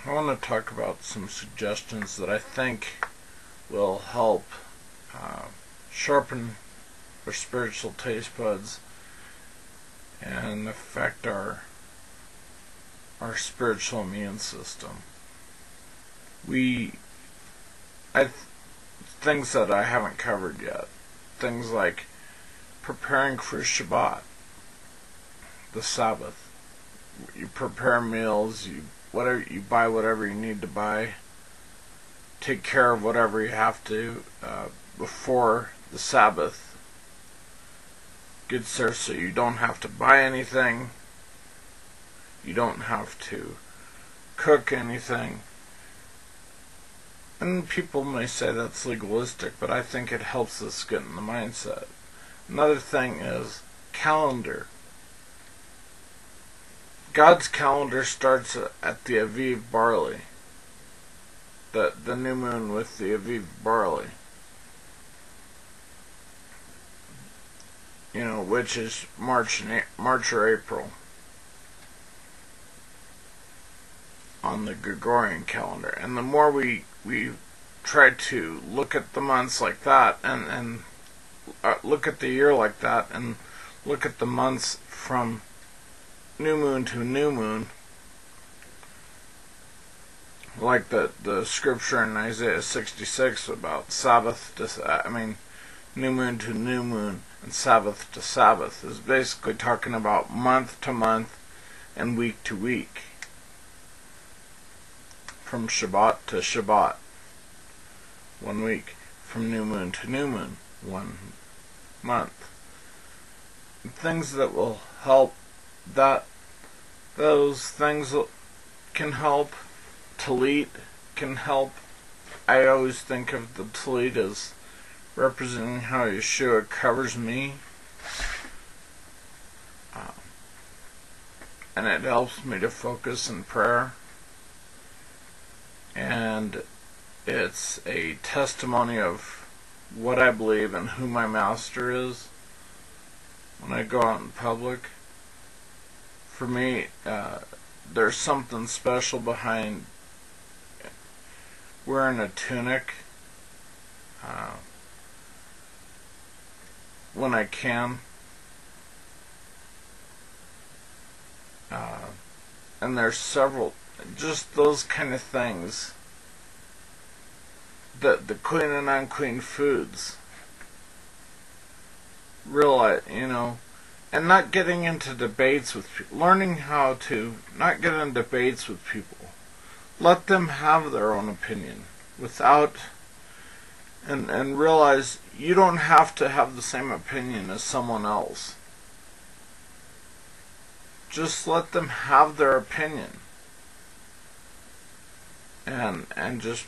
I want to talk about some suggestions that I think will help sharpen our spiritual taste buds and affect our spiritual immune system. Things that I haven't covered yet. Things like preparing for Shabbat, the Sabbath. You prepare meals, you buy whatever you need to buy, take care of whatever you have to before the Sabbath gets there, so you don't have to buy anything, you don't have to cook anything. And people may say that's legalistic, but I think it helps us get in the mindset. Another thing is calendar. God's calendar starts at the Aviv barley, the new moon with the Aviv barley, which is March or April on the Gregorian calendar. And the more we try to look at the months like that, and look at the year like that, and look at the months from new moon to new moon, like the scripture in Isaiah 66 about new moon to new moon and Sabbath to Sabbath, is basically talking about month to month and week to week, from Shabbat to Shabbat, 1 week, from new moon to new moon, 1 month. And things that will help, those things can help. Talit can help. I always think of the talit as representing how Yeshua covers me, and it helps me to focus in prayer, and it's a testimony of what I believe and who my master is when I go out in public. For me, there's something special behind wearing a tunic when I can, and there's several, just those kind of things, the clean and unclean foods, realize, and not getting into debates with people, learning how to not get in debates with people. Let them have their own opinion and realize you don't have to have the same opinion as someone else. Just let them have their opinion, and just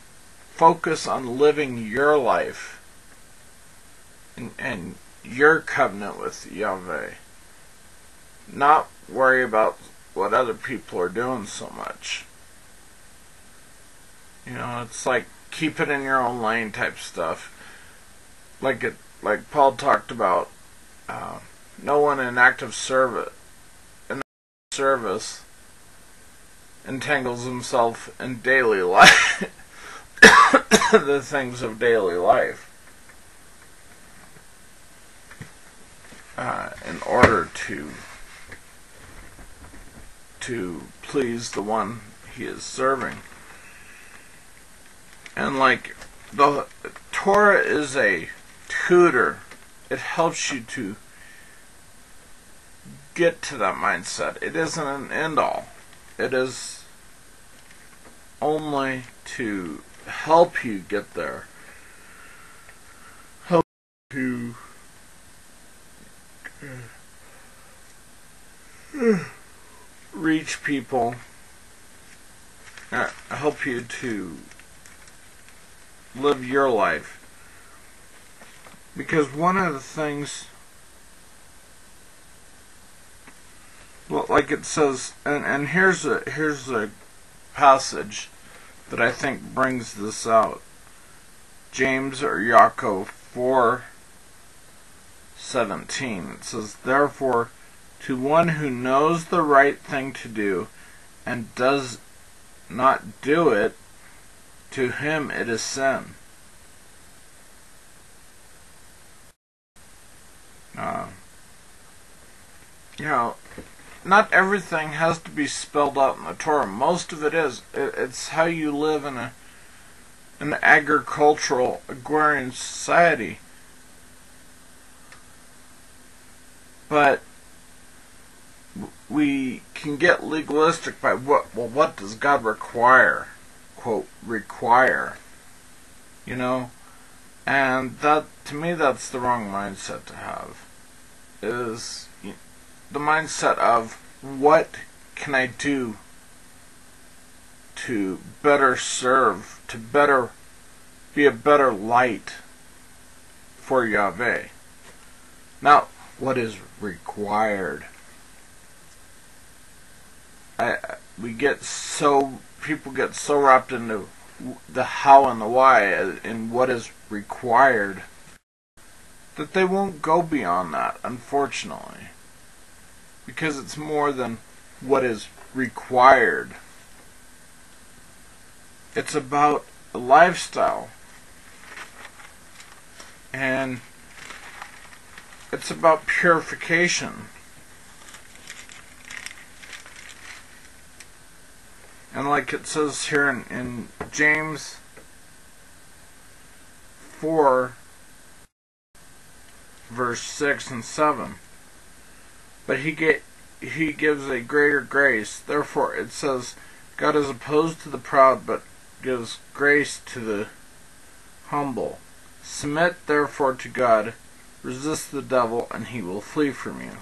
focus on living your life and your covenant with Yahweh. Not worry about what other people are doing so much. It's like keep it in your own lane type stuff. Like Paul talked about, no one in active service entangles himself in daily life, the things of daily life, in order to please the one he is serving. And like the Torah is a tutor. It helps you to get to that mindset. It isn't an end all. It is only to help you get there. Help you reach people. Help you to live your life. Because one of the things, like it says, and here's a passage that I think brings this out. James or Yaakov 4:17. It says, "Therefore, to one who knows the right thing to do and does not do it, to him it is sin. Not everything has to be spelled out in the Torah. Most of it is. It's how you live in an agricultural, agrarian society. But we can get legalistic by what does God require? Quote, require. And that, to me, that's the wrong mindset to have. Is the mindset of, what can I do to better serve, to better be a better light for Yahweh? Now, what is required? People get so wrapped into the how and the why and what is required that they won't go beyond that, unfortunately. Because it's more than what is required. It's about a lifestyle. And it's about purification. And like it says here in James 4, verse 6 and 7. But he gives a greater grace. Therefore it says, God is opposed to the proud, but gives grace to the humble. Submit therefore to God, resist the devil, and he will flee from you.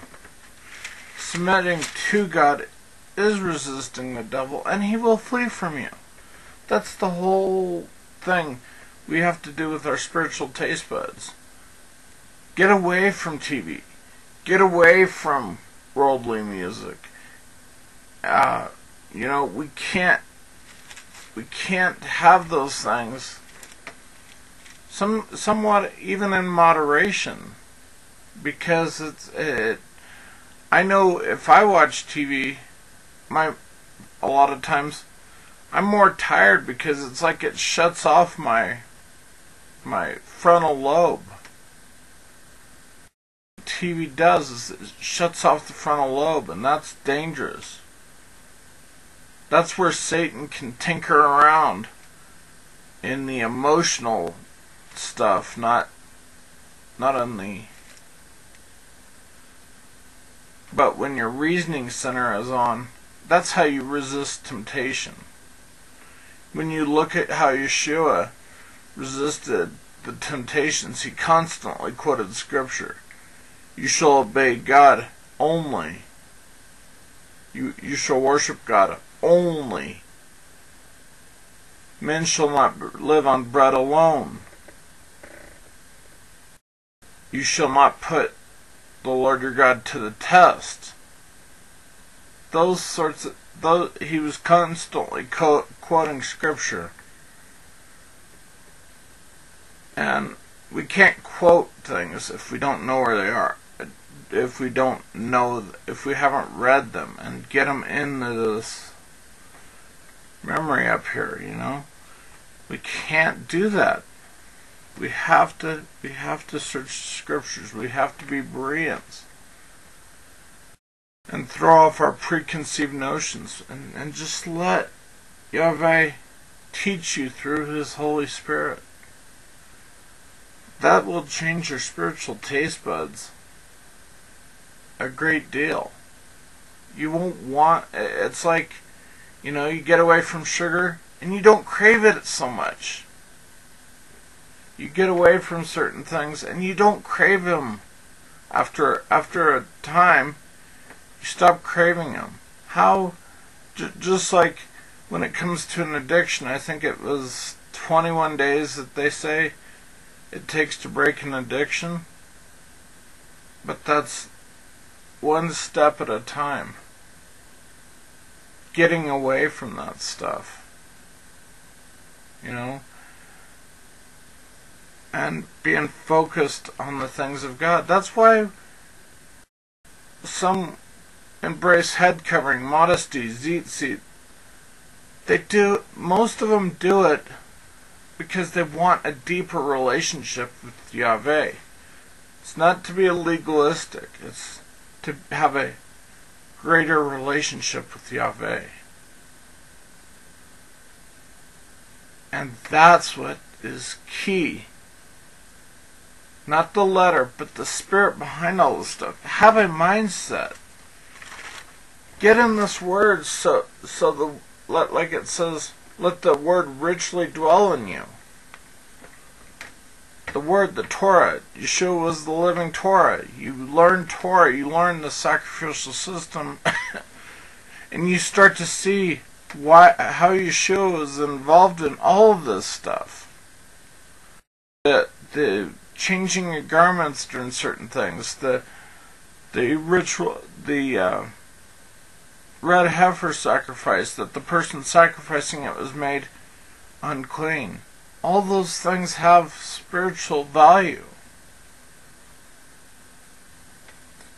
Submitting to God is resisting the devil, and he will flee from you. That's the whole thing we have to do with our spiritual taste buds. Get away from TV. Get away from worldly music. We can't have those things. Somewhat even in moderation, because I know if I watch TV, a lot of times I'm more tired because it's like it shuts off my frontal lobe. What TV does is it shuts off the frontal lobe, and that's dangerous. That's where Satan can tinker around in the emotional stuff, not on the. But when your reasoning center is on, that's how you resist temptation. When you look at how Yeshua resisted the temptations, he constantly quoted scripture. You shall obey God only. You shall worship God only. Men shall not live on bread alone. You shall not put the Lord your God to the test. He was constantly quoting scripture. And we can't quote things if we don't know where they are. If we haven't read them and get them into this memory up here, we can't do that. We have to search scriptures. We have to be Bereans and throw off our preconceived notions and just let Yahweh teach you through His Holy Spirit. That will change your spiritual taste buds a great deal. You won't want, it's like, you get away from sugar and you don't crave it so much. You get away from certain things and you don't crave them. After a time, you stop craving them. How? Just like when it comes to an addiction, I think it was 21 days that they say it takes to break an addiction. But that's one step at a time. Getting away from that stuff. And being focused on the things of God. That's why some embrace head covering, modesty, tzitzyot, Most of them do it because they want a deeper relationship with Yahweh. It's not to be legalistic. It's to have a greater relationship with Yahweh. And that's what is key. Not the letter, but the spirit behind all this stuff. Have a mindset. Get in this word like it says, let the word richly dwell in you. The word, the Torah. Yeshua was the living Torah. You learn Torah, you learn the sacrificial system, and you start to see how Yeshua was involved in all of this stuff. The changing of garments during certain things, the ritual, the red heifer sacrifice, that the person sacrificing it was made unclean. All those things have spiritual value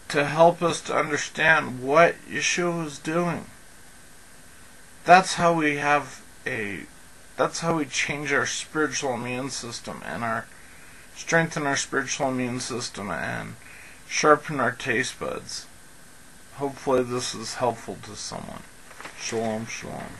to help us to understand what Yeshua was doing. That's how we change our spiritual immune system and strengthen our spiritual immune system and sharpen our taste buds. Hopefully this is helpful to someone. Shalom, shalom.